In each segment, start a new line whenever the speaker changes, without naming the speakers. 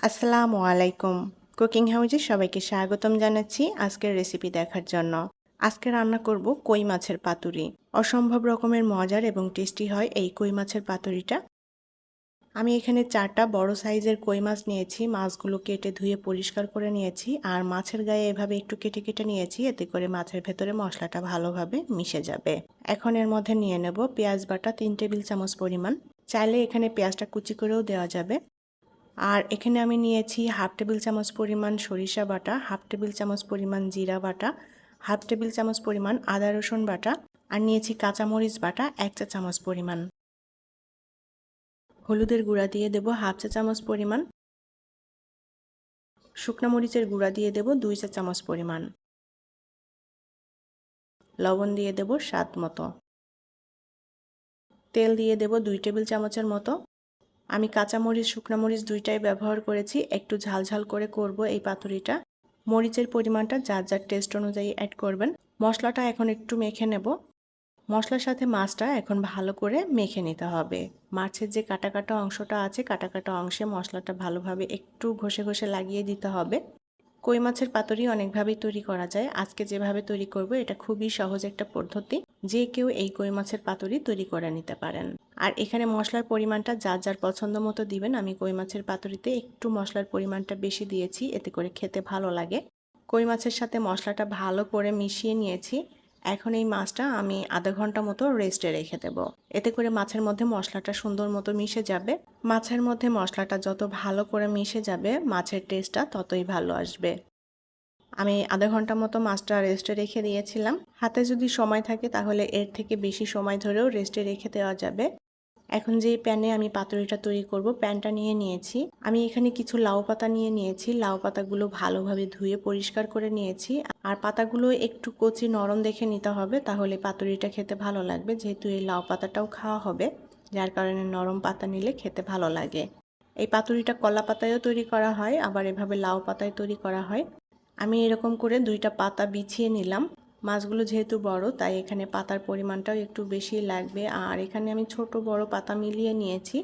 আসসালামু আলাইকুম। কুকিং হাউজে সবাইকে স্বাগতম জানাচ্ছি আজকের রেসিপি দেখার জন্য। আজকে রান্না করব কই মাছের পাতুরি। অসম্ভব রকমের মজার এবং টেস্টি হয় এই কই মাছের পাতুরিটা। আমি এখানে 4টা বড় সাইজের কই মাছ নিয়েছি। মাছগুলো কেটে ধুয়ে পরিষ্কার করে নিয়েছি আর মাছের গায়ে এভাবে একটু কেটে কেটে নিয়েছি, এতে করে মাছের ভেতরে মশলাটা ভালোভাবে মিশে যাবে। এখন এর মধ্যে নিয়ে নেব পেঁয়াজ বাটা 3 টেবিল চামচ পরিমাণ। চাইলে এখানে পেঁয়াজটা কুচি করেও দেওয়া যাবে। আর এখানে আমি নিয়েছি হাফ টেবিল চামচ পরিমাণ সরিষা বাটা, হাফ টেবিল চামচ পরিমাণ জিরা বাটা, হাফ টেবিল চামচ পরিমাণ আদা রসুন বাটা, আর নিয়েছি কাঁচামরিচ বাটা 1 চা চামচ পরিমাণ। হলুদের গুঁড়া দিয়ে দেব হাফ চা চামচ পরিমাণ। শুকনা মরিচের গুঁড়া দিয়ে দেব 2 চা চামচ পরিমাণ। লবণ দিয়ে দেব স্বাদ মতো। তেল দিয়ে দেব 2 টেবিল চামচের মতো। আমি কাঁচামরিচ শুকনা মরিচ দুইটাই ব্যবহার করেছি। একটু ঝালঝাল করে করব এই পাতুরিটা। মরিচের পরিমাণটা যার যার টেস্ট অনুযায়ী অ্যাড করবেন। মশলাটা এখন একটু মেখে নেব। মশলার সাথে মাছটা এখন ভালো করে মেখে নিতে হবে। মাছের যে কাটা কাটা অংশটা আছে, কাটা কাটা অংশে মশলাটা ভালোভাবে একটু ঘষে ঘষে লাগিয়ে দিতে হবে। কই মাছের পাতুরি অনেকভাবেই তৈরি করা যায়। আজকে যেভাবে তৈরি করব এটা খুবই সহজ একটা পদ্ধতি। যে কেউ এই কই মাছের পাতুরি তৈরি করে নিতে পারেন। আর এখানে মশলার পরিমাণটা যার যার পছন্দ মতো দিবেন। আমি কই মাছের পাতুরিতে একটু মশলার পরিমাণটা বেশি দিয়েছি, এতে করে খেতে ভালো লাগে। কই মাছের সাথে মশলাটা ভালো করে মিশিয়ে নিয়েছি। এখন এই মাছটা আমি আধা ঘন্টা মতো রেস্টে রেখে দেব। এতে করে মাছের মধ্যে মশলাটা সুন্দর মতো মিশে যাবে। মাছের মধ্যে মশলাটা যত ভালো করে মিশে যাবে, মাছের টেস্টটা ততই ভালো আসবে। আমি আধা ঘন্টা মতো মাছটা রেস্টে রেখে দিয়েছিলাম। হাতে যদি সময় থাকে তাহলে এর থেকে বেশি সময় ধরেও রেস্টে রেখে দেওয়া যাবে। এখন যে প্যানে আমি পাতুরিটা তৈরি করব, প্যানটা নিয়ে নিয়েছি। আমি এখানে কিছু লাউ পাতা নিয়ে নিয়েছি। লাউ পাতাগুলো ভালোভাবে ধুয়ে পরিষ্কার করে নিয়েছি। আর পাতাগুলো একটু কচি নরম দেখে নিতে হবে, তাহলে পাতুরিটা খেতে ভালো লাগবে। যেহেতু এই লাউ পাতাটাও খাওয়া হবে, যার কারণে নরম পাতা নিলে খেতে ভালো লাগে। এই পাতুরিটা কলা পাতায়ও তৈরি করা হয়, আবার এভাবে লাউ পাতায় তৈরি করা হয়। আমি এরকম করে 2টা পাতা বিছিয়ে নিলাম। মাছগুলো যেহেতু বড়, তাই এখানে পাতার পরিমাণটাও একটু বেশি লাগবে। আর এখানে আমি ছোট বড় পাতা মিলিয়ে নিয়েছি।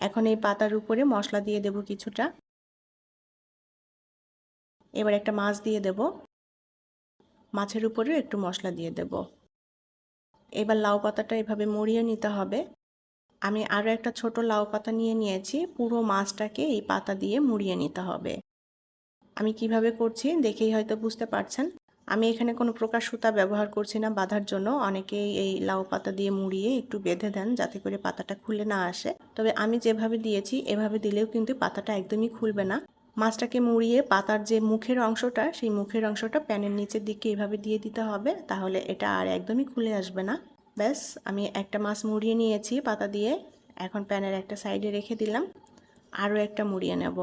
এখন এই পাতার উপরে মশলা দিয়ে দেব কিছুটা। এবার একটা মাছ দিয়ে দেব। মাছের উপরেও একটু মশলা দিয়ে দেব। এবার লাউ পাতাটা এভাবে মুড়িয়ে নিতে হবে। আমি আরও একটা ছোট লাউ পাতা নিয়ে নিয়েছি। পুরো মাছটাকে এই পাতা দিয়ে মুড়িয়ে নিতে হবে। আমি কিভাবে করছি দেখেই হয়তো বুঝতে পারছেন। আমি এখানে কোনো প্রকার সুতা ব্যবহার করছি না বাঁধার জন্য। অনেকেই এই লাউ পাতা দিয়ে মুড়িয়ে একটু বেঁধে দেন যাতে করে পাতাটা খুলে না আসে। তবে আমি যেভাবে দিয়েছি এভাবে দিলেও কিন্তু পাতাটা একদমই খুলবে না। মাছটাকে মুড়িয়ে পাতার যে মুখের অংশটা, সেই মুখের অংশটা প্যানের নিচের দিকে এভাবে দিয়ে দিতে হবে, তাহলে এটা আর একদমই খুলে আসবে না। ব্যাস, আমি একটা মাছ মুড়িয়ে নিয়েছি পাতা দিয়ে। এখন প্যানের একটা সাইডে রেখে দিলাম। আরও একটা মুড়িয়ে নেব।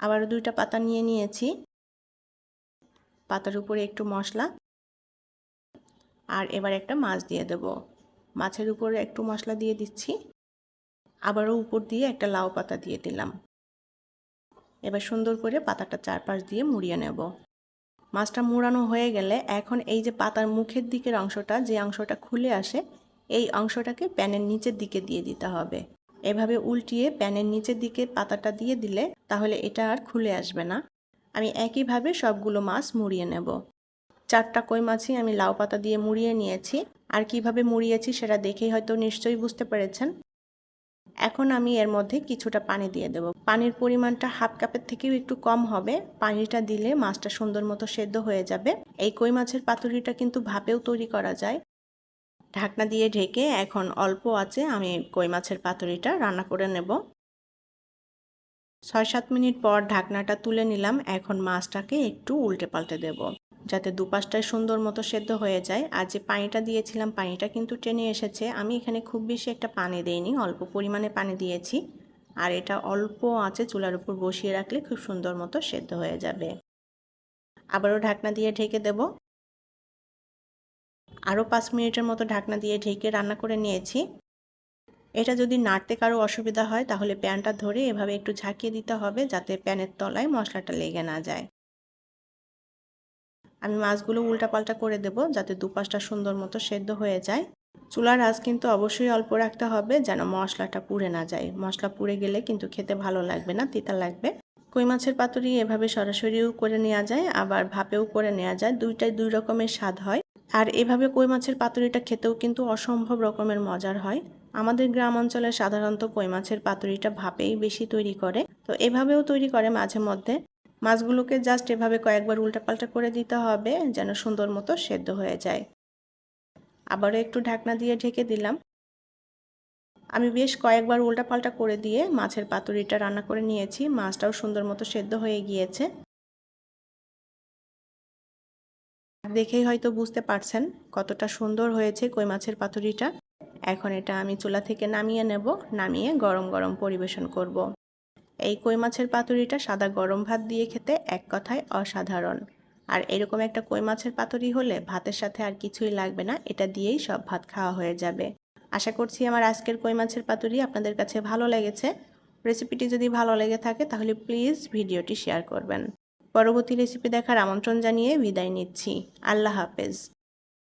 আবারও 2টা পাতা নিয়ে নিয়েছি। পাতার উপরে একটু মশলা, আর এবার একটা মাছ দিয়ে দেব। মাছের উপরে একটু মশলা দিয়ে দিচ্ছি। আবারও উপর দিয়ে একটা লাউ পাতা দিয়ে দিলাম। এবার সুন্দর করে পাতাটা চারপাশ দিয়ে মুড়িয়ে নেব। মাছটা মুড়ানো হয়ে গেলে এখন এই যে পাতার মুখের দিকের অংশটা, যে অংশটা খুলে আসে, এই অংশটাকে প্যানের নিচের দিকে দিয়ে দিতে হবে। এভাবে উল্টিয়ে প্যানের নিচের দিকে পাতাটা দিয়ে দিলে তাহলে এটা আর খুলে আসবে না। আমি একইভাবে সবগুলো মাছ মুড়িয়ে নেব। 4টা কই মাছই আমি লাউ পাতা দিয়ে মুড়িয়ে নিয়েছি। আর কিভাবে মুড়িয়েছি সেটা দেখেই হয়তো নিশ্চয়ই বুঝতে পেরেছেন। এখন আমি এর মধ্যে কিছুটা পানি দিয়ে দেব। পানির পরিমাণটা হাফ কাপের থেকেও একটু কম হবে। পানিটা দিলে মাছটা সুন্দর মতো সেদ্ধ হয়ে যাবে। এই কই মাছের পাতুরিটা কিন্তু ভাপেও তৈরি করা যায়। ঢাকনা দিয়ে ঢেকে এখন অল্প আঁচে আমি কই মাছের পাতুরিটা রান্না করে নেব। 6-7 মিনিট পর ঢাকনাটা তুলে নিলাম। এখন মাছটাকে একটু উল্টে পাল্টে দেব, যাতে দুপাশটায় সুন্দর মতো সেদ্ধ হয়ে যায়। আর যে পানিটা দিয়েছিলাম, পানিটা কিন্তু টেনে এসেছে। আমি এখানে খুব বেশি একটা পানি দেইনি, অল্প পরিমাণে পানি দিয়েছি। আর এটা অল্প আঁচে চুলার উপর বসিয়ে রাখলে খুব সুন্দর মতো সেদ্ধ হয়ে যাবে। আবারও ঢাকনা দিয়ে ঢেকে দেব। আরও 5 মিনিটের মতো ঢাকনা দিয়ে ঢেকে রান্না করে নিয়েছি। এটা যদি নাড়তে কারো অসুবিধা হয় তাহলে প্যানটা ধরে এভাবে একটু ঝাঁকিয়ে দিতে হবে, যাতে প্যানের তলায় মশলাটা লেগে না যায়। আমি মাছগুলো উল্টাপাল্টা করে দেব, যাতে দুপাশটা সুন্দর মতো সেদ্ধ হয়ে যায়। চুলার আঁচ কিন্তু অবশ্যই অল্প রাখতে হবে যেন মশলাটা পুড়ে না যায়। মশলা পুড়ে গেলে কিন্তু খেতে ভালো লাগবে না, তিতা লাগবে। কই মাছের পাতুরি এভাবে সরাসরিও করে নেওয়া যায়, আবার ভাপেও করে নেওয়া যায়। দুইটাই দুই রকমের স্বাদ হয়। আর এভাবে কই মাছের পাতুরিটা খেতেও কিন্তু অসম্ভব রকমের মজার হয়। আমাদের গ্রাম অঞ্চলে সাধারণত কই মাছের পাতুরিটা ভাপেই বেশি তৈরি করে, তো এভাবেও তৈরি করে মাঝে মধ্যে। মাছগুলোকে জাস্ট এভাবে কয়েকবার উল্টাপাল্টা করে দিতে হবে যেন সুন্দর মতো সেদ্ধ হয়ে যায়। আবারও একটু ঢাকনা দিয়ে ঢেকে দিলাম। আমি বেশ কয়েকবার উল্টাপাল্টা করে দিয়ে মাছের পাতুরিটা রান্না করে নিয়েছি। মাছটাও সুন্দর মতো সেদ্ধ হয়ে গিয়েছে। দেখেই হয়তো বুঝতে পারছেন কতটা সুন্দর হয়েছে কই মাছের পাতুরিটা। এখন এটা আমি চুলা থেকে নামিয়ে নেব, নামিয়ে গরম গরম পরিবেশন করব। এই কই মাছের পাতুরিটা সাদা গরম ভাত দিয়ে খেতে এক কথায় অসাধারণ। আর এরকম একটা কই মাছের পাতুরি হলে ভাতের সাথে আর কিছুই লাগবে না, এটা দিয়েই সব ভাত খাওয়া হয়ে যাবে। আশা করছি আমার আজকের কই মাছের পাতুরি আপনাদের কাছে ভালো লেগেছে। রেসিপিটি যদি ভালো লেগে থাকে তাহলে প্লিজ ভিডিওটি শেয়ার করবেন। পরবর্তী রেসিপি দেখার আমন্ত্রণ জানিয়ে বিদায় নিচ্ছি। আল্লাহ হাফেজ।